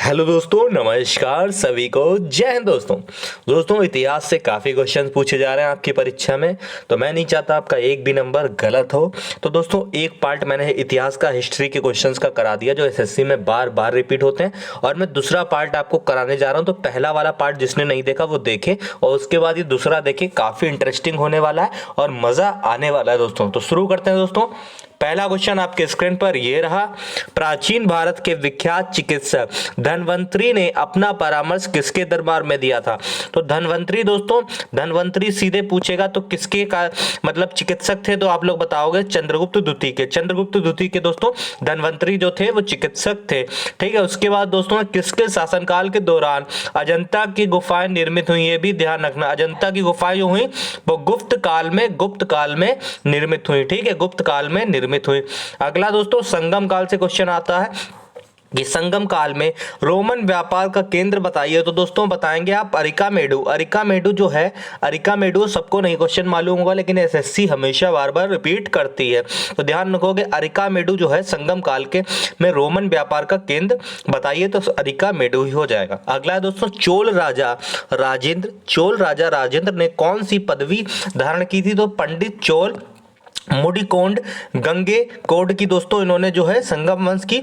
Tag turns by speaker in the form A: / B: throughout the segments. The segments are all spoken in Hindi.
A: हेलो दोस्तों, नमस्कार सभी को। जय हिंद दोस्तों इतिहास से काफ़ी क्वेश्चन पूछे जा रहे हैं आपकी परीक्षा में, तो मैं नहीं चाहता आपका एक भी नंबर गलत हो। तो दोस्तों एक पार्ट मैंने इतिहास का, हिस्ट्री के क्वेश्चंस का करा दिया जो एसएससी में बार बार रिपीट होते हैं, और मैं दूसरा पार्ट आपको कराने जा रहा हूं। तो पहला वाला पार्ट जिसने नहीं देखा वो देखे, और उसके बाद ये दूसरा देखे, काफ़ी इंटरेस्टिंग होने वाला है और मज़ा आने वाला है दोस्तों। तो शुरू करते हैं दोस्तों। पहला क्वेश्चन आपके स्क्रीन पर ये रहा। प्राचीन भारत के विख्यात चिकित्सक धन्वंतरी ने अपना परामर्श किसके दरबार में दिया था? तो धन्वंतरी दोस्तों, धन्वंतरी सीधे पूछेगा तो किसके का मतलब चिकित्सक थे? तो आप लोग बताओगे चंद्रगुप्त द्वितीय के। चंद्रगुप्त द्वितीय के दोस्तों धन्वंतरी जो थे वो चिकित्सक थे, ठीक है। उसके बाद दोस्तों किसके शासनकाल के दौरान अजंता की गुफाएं निर्मित हुई? ये भी ध्यान रखना, अजंता की गुफाएं जो हुई वो गुप्त काल में निर्मित हुई, ठीक है, गुप्त काल में निर्मित हुई। अगला दोस्तों संगम काल से क्वेश्चन आता है कि संगम काल में रोमन व्यापार का केंद्र बताइए। तो दोस्तों बताएंगे आप अरिकामेडु। अरिकामेडु जो है, अरिकामेडु सबको नहीं क्वेश्चन मालूम होगा, लेकिन एसएससी हमेशा बार बार रिपीट करती है, तो ध्यान रखोगे। अरिकामेडु जो है संगम काल के में रोमन व्यापार का केंद्र बताइए, तो अरिकामेडु ही हो जाएगा। अगला है दोस्तों चोल राजा राजेंद्र ने कौन सी पदवी धारण की थी? तो पंडित चोल मुडिकोंड गंगे कोड की दोस्तों इन्होंने जो है संगम वंश की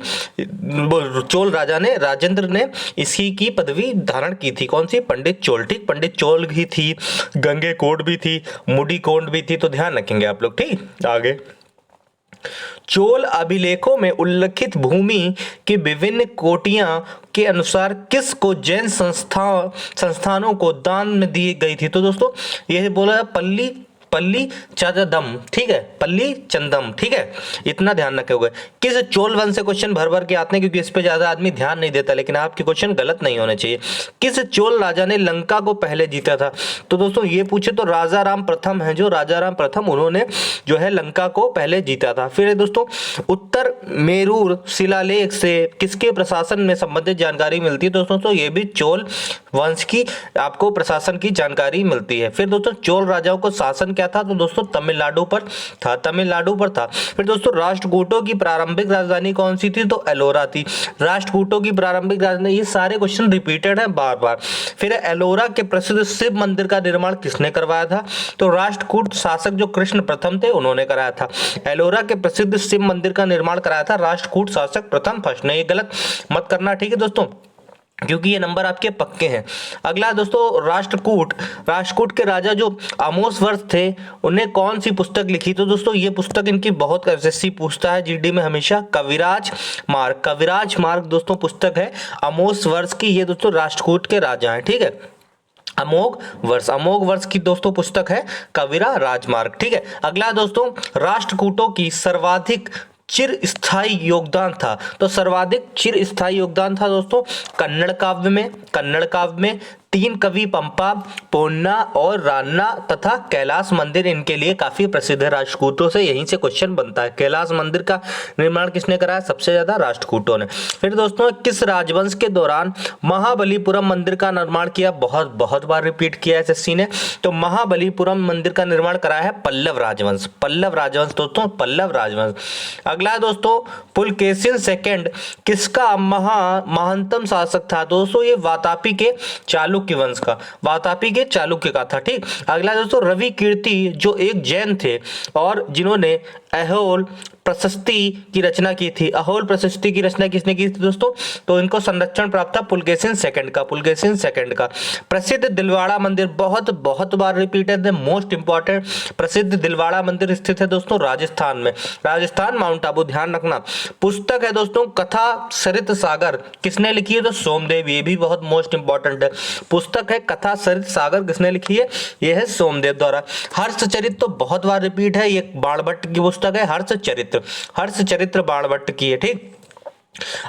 A: चोल राजा ने, राजेंद्र ने इसी की पदवी धारण की थी। कौन सी? पंडित चोल, ठीक। पंडित चोल भी थी, गंगे कोड भी थी, मुडिकोंड भी थी, तो ध्यान रखेंगे आप लोग, ठीक। आगे चोल अभिलेखों में उल्लिखित भूमि की विभिन्न कोटियां के अनुसार किस को जैन संस्थानों को दान में दी गई थी? तो दोस्तों यह बोला पल्ली चंदम, ठीक है, पल्ली चंदम, ठीक है, इतना ध्यान रखोगे। किस चोल वंश से क्वेश्चन भर भर के आते हैं, क्योंकि इस पे ज्यादा आदमी ध्यान नहीं देता, लेकिन आपके क्वेश्चन गलत नहीं होने चाहिए। किस चोल राजा ने लंका को पहले जीता था? तो दोस्तों ये पूछे तो राजा राम प्रथम है, जो राजा राम प्रथम, उन्होंने जो है लंका को पहले जीता था। फिर दोस्तों उत्तर मेरूर शिलालेख से किसके प्रशासन में संबंधित जानकारी मिलती है? दोस्तों तो ये भी चोल वंश की आपको प्रशासन की जानकारी मिलती है। फिर दोस्तों चोल राजाओं को शासन क्या था? तो दोस्तों तमिलनाडु पर था। फिर दोस्तों राष्ट्रकूटों की प्रारंभिक राजधानी कौन सी थी? तो एलोरा थी। राष्ट्रकूटों की प्रारंभिक राजधानी, ये सारे क्वेश्चन रिपीटेड है बार बार। फिर एलोरा के प्रसिद्ध शिव मंदिर का निर्माण किसने करवाया था? तो राष्ट्रकूट शासक जो कृष्ण प्रथम थे उन्होंने कराया था। एलोरा के प्रसिद्ध शिव मंदिर का निर्माण कराया था राष्ट्रकूट शासक प्रथम फर्स्ट ने। ये गलत मत करना, ठीक है दोस्तों, क्योंकि ये नंबर आपके पक्के हैं। अगला दोस्तों राष्ट्रकूट के राजा जो आमोस वर्ष थे उन्हें कौन सी पुस्तक लिखी? तो दोस्तों ये पुस्तक इनकी बहुत एसएससी पूछता है जीडी में हमेशा, कविराज मार्ग दोस्तों पुस्तक है आमोस वर्ष की। ये दोस्तों राष्ट्रकूट के राजा हैं, ठीक है। अमोघ वर्ष की दोस्तों पुस्तक है कविरा राजमार्ग, ठीक है। अगला दोस्तों राष्ट्रकूटों की सर्वाधिक चिर स्थायी योगदान था। तो सर्वाधिक चिर स्थायी योगदान था दोस्तों कन्नड़ काव्य में तीन कवि पंपा, पोन्ना और रान्ना तथा कैलाश मंदिर इनके लिए काफी प्रसिद्ध है। राष्ट्रकूटों से यहीं से क्वेश्चन बनता है। कैलाश मंदिर का निर्माण किसने कराया? सबसे ज्यादा राष्ट्रकूटों ने। फिर दोस्तों किस राजवंश के दौरान महाबलीपुरम मंदिर का निर्माण किया? बहुत बार रिपीट किया एसएससी ने। तो महाबलीपुरम मंदिर का निर्माण कराया है पल्लव राजवंश दोस्तों, पल्लव राजवंश। अगला दोस्तों पुलकेशिन सेकंड किसका महानतम शासक था? दोस्तों ये वातापी के चालुक्य का था, ठीक। अगला दोस्तों रवि कीर्ति जो एक जैन थे और जिन्होंने अहोल प्रशस्ति की रचना की थी। अहोल प्रशस्ति की रचना किसने की थी दोस्तों? तो इनको संरक्षण प्राप्त था पुलकेशिन सेकंड का। प्रसिद्ध दिलवाड़ा मंदिर बहुत बार रिपीटेड है, मोस्ट इंपॉर्टेंट। प्रसिद्ध दिलवाड़ा मंदिर स्थित है दोस्तों राजस्थान में, राजस्थान माउंट आबू, ध्यान रखना। पुस्तक है दोस्तों कथा सरित सागर, किसने लिखी है? तो सोमदेव, ये भी बहुत मोस्ट इंपॉर्टेंट है। पुस्तक है कथा सरित सागर, किसने लिखी है? यह है सोमदेव द्वारा। हर्षचरित तो बहुत बार रिपीट है, ये बाणभट्ट की पुस्तक है हर्षचरित्र बाणभट्ट की है, ठीक।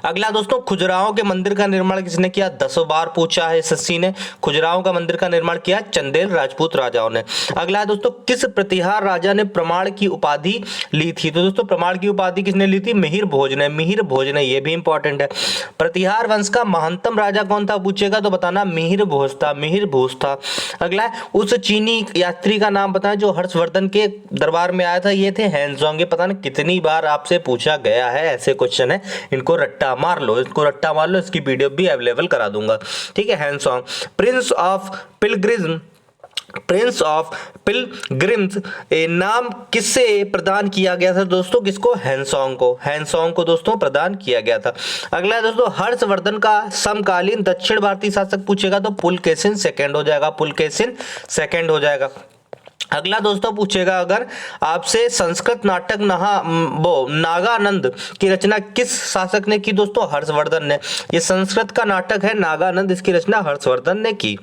A: अगला दोस्तों खुजराहो के मंदिर का निर्माण किसने किया? 10 बार पूछा है एसएससी ने। खुजराहो का मंदिर का निर्माण किया चंदेल राजपूत राजाओं ने। अगला है दोस्तों किस प्रतिहार राजा ने प्रमाण की उपाधि ली थी? तो दोस्तों प्रमाण की उपाधि किसने ली थी? मिहिर भोज ने, ये भी इंपॉर्टेंट है। प्रतिहार वंश का महानतम राजा कौन था पूछेगा तो बताना मिहिर भोज था। अगला है उस चीनी यात्री का नाम बताएं जो हर्षवर्धन के दरबार में आया था। ये थे हैंजोंग। पता नहीं कितनी बार आपसे पूछा गया है, ऐसे क्वेश्चन है, इनको इसको रट्टा मार लो, इसको रट्टा मार लो, इसकी वीडियो भी अवेलेबल करा दूंगा, ठीक है। हैंसोंग प्रिंस ऑफ पिलग्रिम्स नाम किससे प्रदान किया गया था दोस्तों? किसको? हैंसोंग को दोस्तों प्रदान किया गया था। अगला है दोस्तों हर्षवर्धन का समकालीन दक्षिण भारतीय शासक पूछेगा तो पुलकेशिन सेकंड हो जाएगा, पुलकेशिन सेकंड हो जाएगा। अगला दोस्तों पूछेगा अगर आपसे संस्कृत नाटक नागानंद की रचना किस शासक ने की? दोस्तों हर्षवर्धन ने। ये संस्कृत का नाटक है नागानंद, इसकी रचना हर्षवर्धन ने की।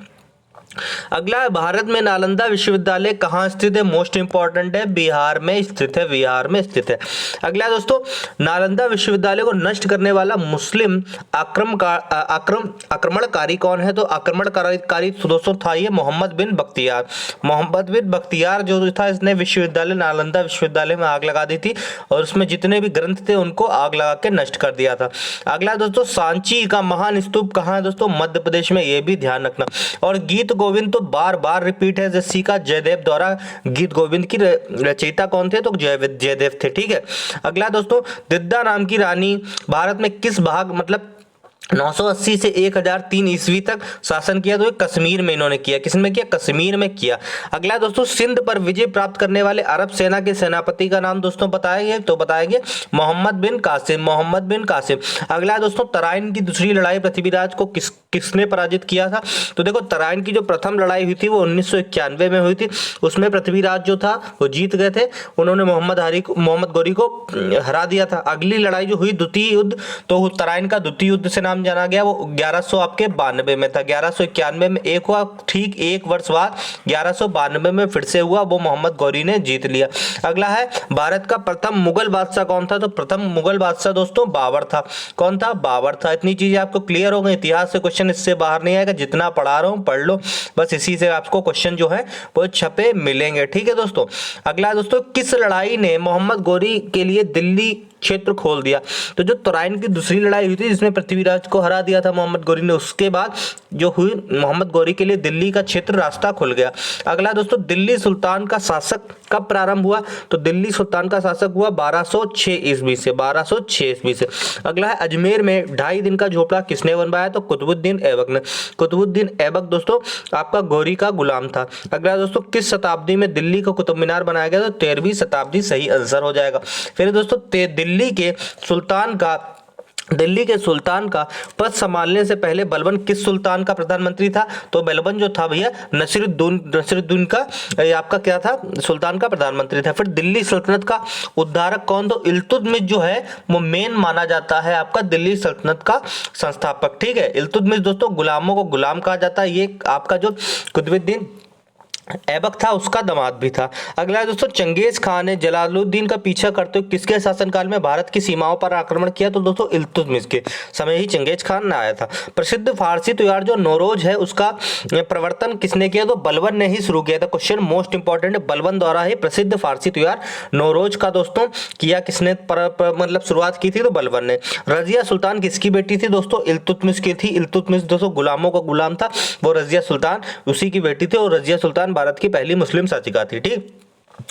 A: अगला है भारत में नालंदा विश्वविद्यालय कहाँ स्थित है? मोस्ट इंपॉर्टेंट है, बिहार में स्थित है, बिहार में स्थित है। अगला दोस्तों नालंदा विश्वविद्यालय को नष्ट करने वाला मुस्लिम आक्रमणकारी कौन है? तो आक्रमणकारी दोस्तों था ये मोहम्मद बिन बख्तियार। मोहम्मद बिन बख्तियार जो था इसने विश्वविद्यालय नालंदा विश्वविद्यालय में आग लगा दी थी और उसमें जितने भी ग्रंथ थे उनको आग लगा के नष्ट कर दिया था। अगला दोस्तों सांची का महान स्तूप कहाँ है? दोस्तों मध्य प्रदेश में, ये भी ध्यान रखना। और गीत गोविंद तो बार बार रिपीट है, जैसे का जयदेव द्वारा गीत गोविंद की रचयिता कौन थे? तो जयदेव थे, ठीक है। अगला दोस्तों दिद्दा नाम की रानी भारत में किस भाग मतलब 980 से 1003 ईस्वी तक शासन किया? तो ये कश्मीर में इन्होंने किया। किसमें किया? कश्मीर में किया। अगला दोस्तों सिंध पर विजय प्राप्त करने वाले अरब सेना के सेनापति का नाम दोस्तों बताएंगे तो बताएंगे मोहम्मद बिन कासिम, मोहम्मद बिन कासिम। अगला दोस्तों तराइन की दूसरी लड़ाई पृथ्वीराज को किसने पराजित किया था? तो देखो तराइन की जो प्रथम लड़ाई हुई थी वो 1991 में हुई थी, उसमें पृथ्वीराज जो था वो जीत गए थे, उन्होंने मोहम्मद गौरी को हरा दिया था। अगली लड़ाई जो हुई द्वितीय युद्ध, तो तराइन का द्वितीय युद्ध से नाम जाना गया, वो 1192 में था। 1191 में एक हुआ, ठीक एक वर्ष बाद 1192 में फिर से हुआ, वो मोहम्मद गौरी ने जीत लिया। अगला है भारत का प्रथम मुगल बादशाह कौन था? तो प्रथम मुगल बादशाह दोस्तों बाबर था। कौन था? बाबर था। इतनी चीजें आपको क्लियर हो गई, इतिहास से क्वेश्चन इससे बाहर नहीं आएगा, जितना पढ़ा रहा हूं पढ़ लो, बस इसी से आपको क्वेश्चन जो है वो छपे मिलेंगे, ठीक है दोस्तों। अगला दोस्तों किस लड़ाई ने मोहम्मद गौरी के लिए दिल्ली क्षेत्र खोल दिया? तो जो तराइन की दूसरी लड़ाई हुई थी जिसमें पृथ्वीराज को हरा दिया था मोहम्मद गौरी ने, उसके बाद जो हुई मोहम्मद गौरी के लिए दिल्ली का क्षेत्र रास्ता खुल गया। अगला दोस्तों दिल्ली सुल्तान का शासक कब प्रारंभ हुआ? तो दिल्ली सुल्तान का शासक हुआ 1206 ईस्वी से, 1206 ईस्वी से। अगला है अजमेर में 2.5 दिन का झोपड़ा किसने बनवाया? तो कुतुबुद्दीन ऐबक ने। कुतुबुद्दीन ऐबक दोस्तों आपका गौरी का गुलाम था। अगला दोस्तों किस शताब्दी में दिल्ली को कुतुब मीनार बनाया गया? तो 13वीं शताब्दी सही आंसर हो जाएगा। फिर दोस्तों दिल्ली के सुल्तान का पद संभालने से पहले बलबन किस सुल्तान का प्रधानमंत्री था? तो बलबन जो था भैया नसीरुद्दीन का आपका क्या था? सुल्तान का प्रधानमंत्री था। फिर दिल्ली सल्तनत का उद्धारक कौन? तो इल्तुतमिश जो है वो मेन माना जाता है आपका दिल्ली सल्तनत का संस्थापक, ठीक है। इल्तुतमिश दोस्तों गुलामों को गुलाम कहा जाता है, ये आपका जो कुतुबुद्दीन ऐबक था उसका दामाद भी था। अगला है दोस्तों चंगेज खान ने जलालुद्दीन का पीछा करते हुए किसके शासनकाल में भारत की सीमाओं पर आक्रमण किया? तो दोस्तों इल्तुतमिश के समय ही चंगेज खान ने आया था। प्रसिद्ध फारसी त्योहार जो नौरोज है उसका प्रवर्तन किसने किया? तो बलबन ने ही शुरू किया था। क्वेश्चन मोस्ट इंपॉर्टेंट है, बलबन द्वारा ही प्रसिद्ध फारसी त्योहार नौरोज का दोस्तों किया किसने मतलब शुरुआत की थी? तो बलबन ने। रजिया सुल्तान किसकी बेटी थी? दोस्तों इल्तुतमिश की थी। इल्तुतमिश दोस्तों गुलामों का गुलाम था, वो रजिया सुल्तान उसी की बेटी थी और रजिया सुल्तान भारत की पहली मुस्लिम शासिका थी, ठीक।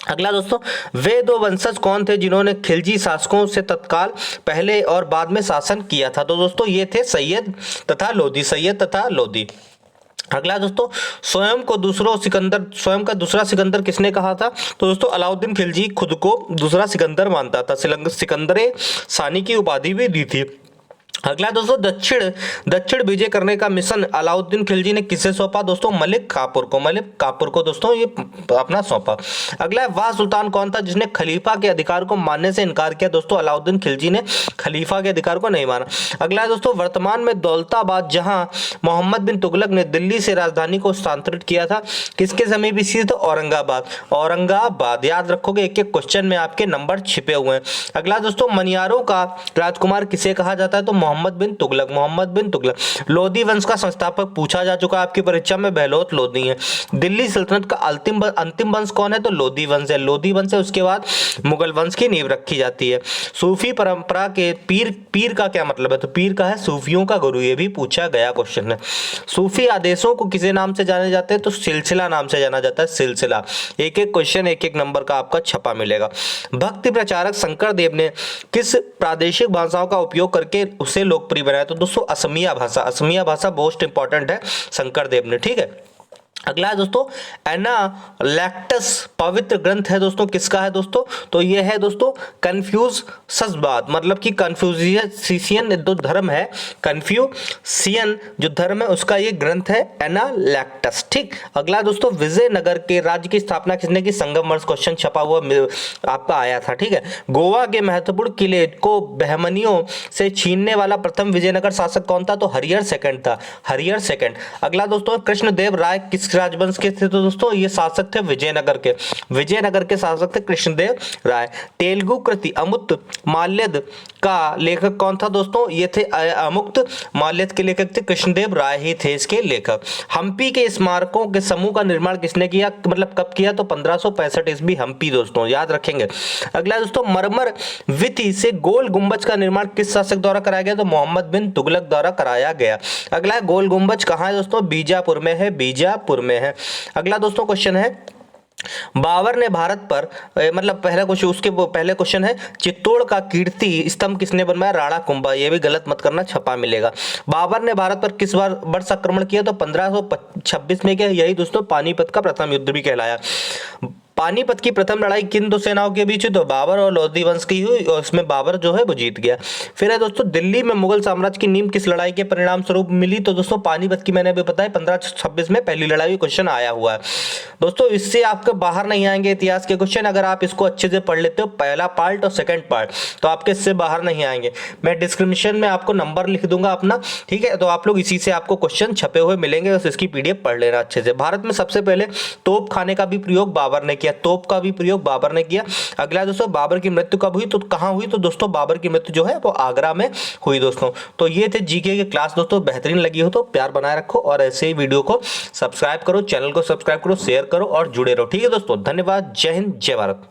A: अगला दोस्तों वे दो वंशज कौन थे जिन्होंने खिलजी शासकों से तत्काल पहले और बाद में शासन किया था? तो दोस्तों ये थे सैयद तथा लोधी। अगला दोस्तों स्वयं का दूसरा सिकंदर किसने कहा था? तो दोस्तों अलाउद्दीन खिलजी खुद को दूसरा सिकंदर मानता था, सिकंदर सानी की उपाधि भी दी थी। अगला दोस्तों दक्षिण विजय करने का मिशन अलाउद्दीन खिलजी ने किसे सौंपा? दोस्तों मलिक काफूर को दोस्तों ये अपना सौंपा। अगला वह सुल्तान कौन था जिसने खलीफा के अधिकार को मानने से इनकार किया? दोस्तों अलाउद्दीन खिलजी ने खलीफा के अधिकार को नहीं माना। अगला दोस्तों वर्तमान में दौलताबाद जहां मोहम्मद बिन तुगलक ने दिल्ली से राजधानी को स्थानांतरित किया था, किसके समीप स्थित? औरंगाबाद। याद रखोगे, एक एक क्वेश्चन में आपके नंबर छिपे हुए हैं। अगला दोस्तों मनियारों का राजकुमार किसे कहा जाता है? तो मोहम्मद बिन तुगलक, मोहम्मद बिन तुगलक। लोधी वंश का संस्थापक पूछा जा चुका है आपकी परीक्षा में, बहलोत लोधी है। दिल्ली सल्तनत का अंतिम वंश कौन है, तो लोधी वंश है, लोधी वंश है। उसके बाद मुगल वंश की नींव रखी जाती है। सूफी परंपरा के पीर का क्या मतलब है, तो पीर का है सूफियों का गुरु, ये भी पूछा गया क्वेश्चन है। सूफी आदेशों को किसे नाम से जाने जाते हैं, तो सिलसिला नाम से जाना जाता है, सिलसिला। एक एक क्वेश्चन एक एक नंबर का आपका छपा मिलेगा। भक्ति प्रचारक शंकर देव ने किस प्रादेशिक भाषाओं का उपयोग करके उसे लोकप्रिय बनाया, तो दोस्तों असमिया भाषा, असमिया भाषा मोस्ट इंपॉर्टेंट है शंकर देव ने, ठीक है। अगला है दोस्तों एनालैक्टस पवित्र ग्रंथ है दोस्तों, किसका है दोस्तों, तो ये है दोस्तों कन्फ्यूशसबाद, मतलब कि कन्फ्यूशियन जो धर्म है, कन्फ्यूशियन जो धर्म है उसका ये ग्रंथ है एनालैक्टस, ठीक। अगला दोस्तों विजयनगर के राज्य की स्थापना किसने की, संगम वर्ष, क्वेश्चन छपा हुआ आपका आया था, ठीक है। गोवा के महत्वपूर्ण किले को बहमनियों से छीनने वाला प्रथम विजयनगर शासक कौन था, तो हरिहर सेकंड था, हरिहर सेकंड। अगला दोस्तों कृष्णदेव राय किस राजवंश के थे, तो दोस्तों ये शासक थे विजयनगर के, विजयनगर के शासक थे कृष्णदेव राय। तेलुगु कृति अमुक्त माल्यद का लेखक कौन था दोस्तों, ये थे अमुक्त माल्यद के लेखक थे कृष्णदेव राय ही थे इसके लेखक। हम्पी के स्मारकों के समूह का निर्माण किसने किया, मतलब कब किया, तो 1565 ईस्वी, हम्पी दोस्तों याद रखेंगे। अगला दोस्तों मरमर विधि से गोल गुंबज का निर्माण किस शासक द्वारा कराया गया, तो मोहम्मद बिन तुगलक द्वारा कराया गया। अगला गोल गुंबज कहाँ है दोस्तों, बीजापुर में है, बीजापुर में है। अगला दोस्तों क्वेश्चन है बाबर ने भारत पर मतलब पहला क्वेश्चन, उसके पहले क्वेश्चन है चित्तौड़ का कीर्ति स्तंभ किसने बनवाया, राणा कुंभा, ये भी गलत मत करना, छपा मिलेगा। बाबर ने भारत पर किस बार वर्ष आक्रमण किया, तो 1526 में किया, यही दोस्तों पानीपत का प्रथम युद्ध भी कहलाया। पानीपत की प्रथम लड़ाई किन दो सेनाओं के बीच हुई, तो बाबर और लोधी वंश की हुई, और उसमें बाबर जो है वो जीत गया। फिर है दोस्तों दिल्ली में मुगल साम्राज्य की नींव किस लड़ाई के परिणाम स्वरूप मिली, तो दोस्तों पानीपत की, मैंने भी बताया 1526 में पहली लड़ाई हुई, क्वेश्चन आया हुआ है दोस्तों। इससे आपके बाहर नहीं आएंगे इतिहास के क्वेश्चन, अगर आप इसको अच्छे से पढ़ लेते हो, पहला पार्ट और सेकंड पार्ट, तो आपके इससे बाहर नहीं आएंगे। मैं डिस्क्रिप्शन में आपको नंबर लिख दूंगा अपना, ठीक है, तो आप लोग इसी से आपको क्वेश्चन छपे हुए मिलेंगे, बस इसकी पीडीएफ पढ़ लेना अच्छे से। भारत में सबसे पहले तोप खाने का भी प्रयोग बाबर ने किया, तोप का भी प्रयोग बाबर ने किया। अगला दोस्तों बाबर की मृत्यु कब हुई, तो कहां हुई, तो दोस्तों बाबर की मृत्यु जो है वो आगरा में हुई दोस्तों। तो ये थे जीके के क्लास दोस्तों, बेहतरीन लगी हो तो प्यार बनाए रखो और ऐसे ही वीडियो को सब्सक्राइब करो, चैनल को सब्सक्राइब करो, शेयर करो और जुड़े रहो, ठीक है दोस्तों। धन्यवाद, जय हिंद, जय भारत।